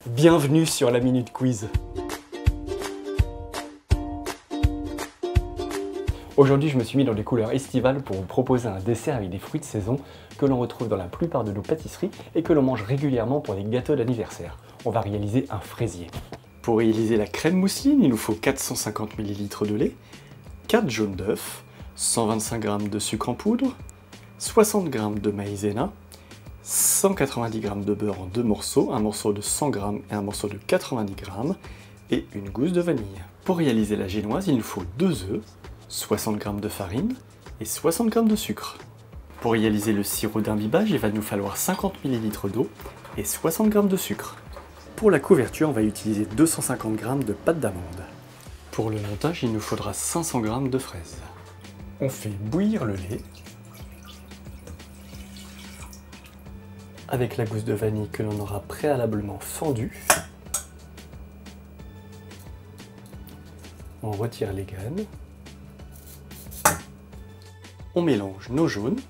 Bienvenue sur la Minute Quiz. Aujourd'hui, je me suis mis dans des couleurs estivales pour vous proposer un dessert avec des fruits de saison que l'on retrouve dans la plupart de nos pâtisseries et que l'on mange régulièrement pour les gâteaux d'anniversaire. On va réaliser un fraisier. Pour réaliser la crème mousseline, il nous faut 450 ml de lait, 4 jaunes d'œufs, 125 g de sucre en poudre, 60 g de maïzena, 190 g de beurre en deux morceaux, un morceau de 100 g et un morceau de 90 g, et une gousse de vanille. Pour réaliser la génoise, il nous faut 2 œufs, 60 g de farine et 60 g de sucre. Pour réaliser le sirop d'imbibage, il va nous falloir 50 ml d'eau et 60 g de sucre. Pour la couverture, on va utiliser 250 g de pâte d'amande. Pour le montage, il nous faudra 500 g de fraises. On fait bouillir le lait avec la gousse de vanille que l'on aura préalablement fendue. On retire les graines. On mélange nos jaunes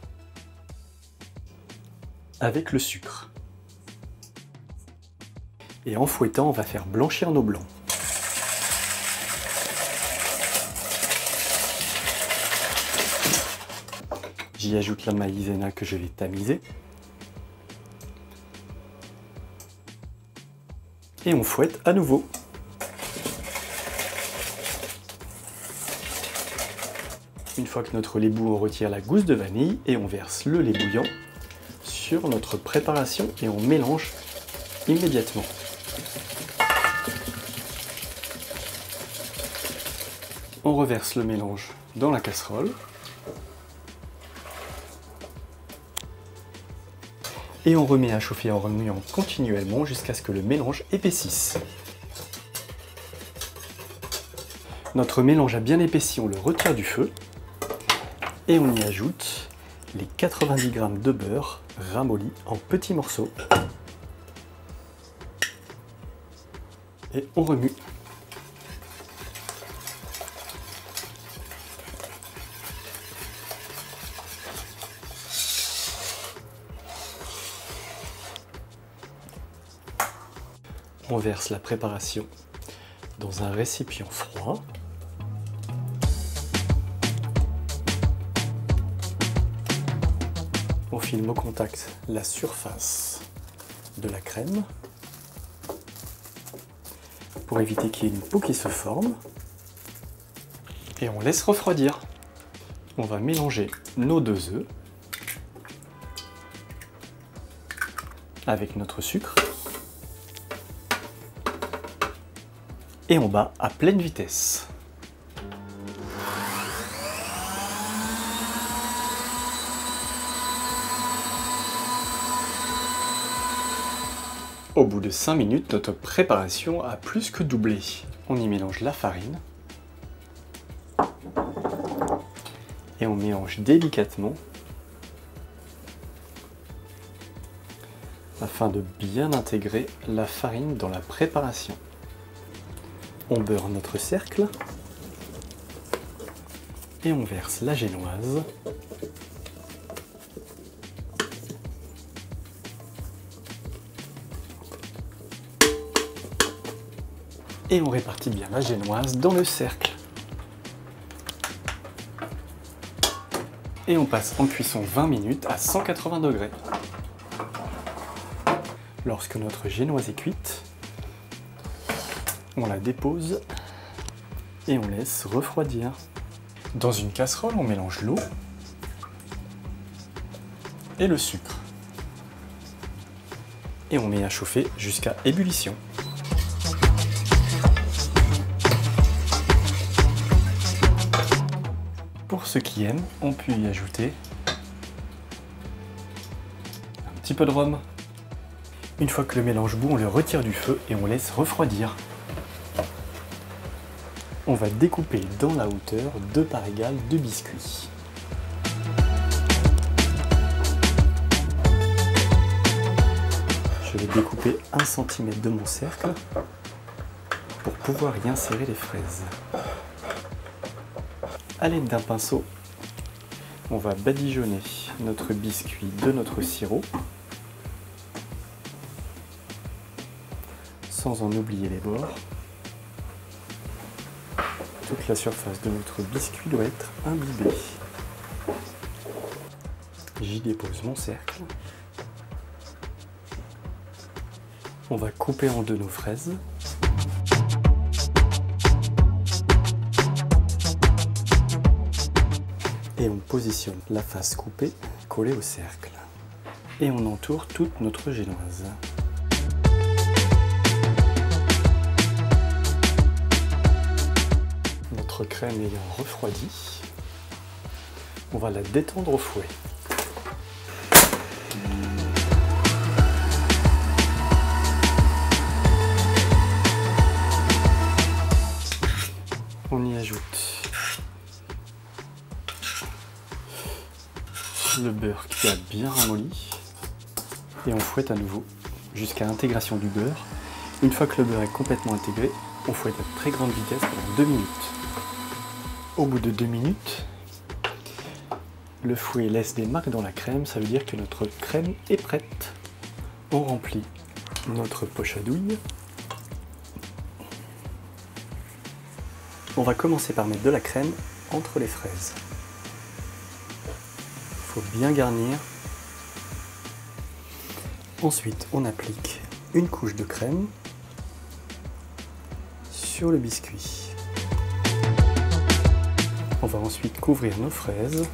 avec le sucre. Et en fouettant, on va faire blanchir nos blancs. J'y ajoute la maïzena que je vais tamiser. Et on fouette à nouveau. Une fois que notre lait bout, on retire la gousse de vanille et on verse le lait bouillant sur notre préparation et on mélange immédiatement. On reverse le mélange dans la casserole et on remet à chauffer en remuant continuellement jusqu'à ce que le mélange épaississe. Notre mélange a bien épaissi, on le retire du feu et on y ajoute les 90 g de beurre ramolli en petits morceaux. Et on remue. On verse la préparation dans un récipient froid. On filme au contact la surface de la crème pour éviter qu'il y ait une peau qui se forme. Et on laisse refroidir. On va mélanger nos 2 œufs avec notre sucre. Et on bat à pleine vitesse. Au bout de 5 minutes, notre préparation a plus que doublé. On y mélange la farine. Et on mélange délicatement afin de bien intégrer la farine dans la préparation. On beurre notre cercle et on verse la génoise. Et on répartit bien la génoise dans le cercle. Et on passe en cuisson 20 minutes à 180 degrés. Lorsque notre génoise est cuite, on la dépose et on laisse refroidir. Dans une casserole, on mélange l'eau et le sucre. Et on met à chauffer jusqu'à ébullition. Pour ceux qui aiment, on peut y ajouter un petit peu de rhum. Une fois que le mélange bout, on le retire du feu et on laisse refroidir. On va découper dans la hauteur 2 parts égales de biscuits. Je vais découper 1 cm de mon cercle pour pouvoir y insérer les fraises. À l'aide d'un pinceau, on va badigeonner notre biscuit de notre sirop sans en oublier les bords. Toute la surface de notre biscuit doit être imbibée. J'y dépose mon cercle. On va couper en deux nos fraises. Et on positionne la face coupée collée au cercle. Et on entoure toute notre génoise. Notre crème ayant refroidi, on va la détendre au fouet. On y ajoute le beurre qui a bien ramolli et on fouette à nouveau jusqu'à l'intégration du beurre. Une fois que le beurre est complètement intégré, on fouette à très grande vitesse pendant 2 minutes. Au bout de 2 minutes, le fouet laisse des marques dans la crème, ça veut dire que notre crème est prête. On remplit notre poche à douille. On va commencer par mettre de la crème entre les fraises. Il faut bien garnir. Ensuite, on applique une couche de crème sur le biscuit. On va ensuite couvrir nos fraises.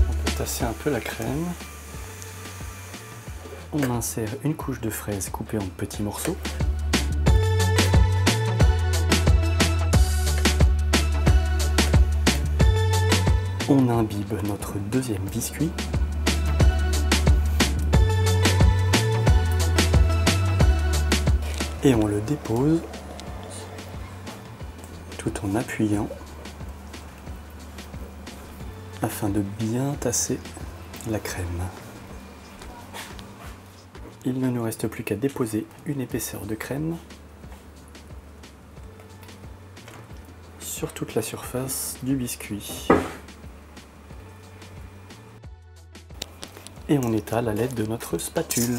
On peut tasser un peu la crème. On insère une couche de fraises coupée en petits morceaux. On imbibe notre deuxième biscuit. Et on le dépose tout en appuyant afin de bien tasser la crème. Il ne nous reste plus qu'à déposer une épaisseur de crème sur toute la surface du biscuit. Et on étale à l'aide de notre spatule.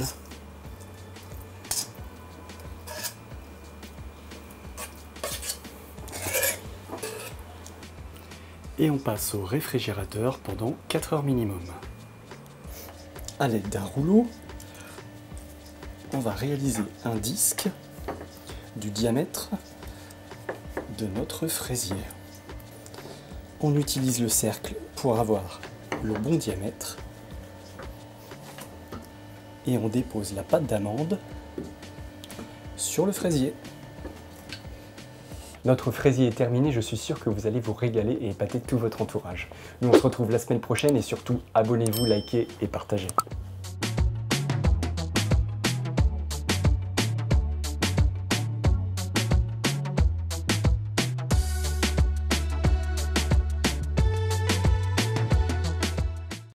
Et on passe au réfrigérateur pendant 4 heures minimum. À l'aide d'un rouleau, on va réaliser un disque du diamètre de notre fraisier. On utilise le cercle pour avoir le bon diamètre. Et on dépose la pâte d'amande sur le fraisier. Notre fraisier est terminé, je suis sûr que vous allez vous régaler et épater tout votre entourage. Nous on se retrouve la semaine prochaine et surtout abonnez-vous, likez et partagez.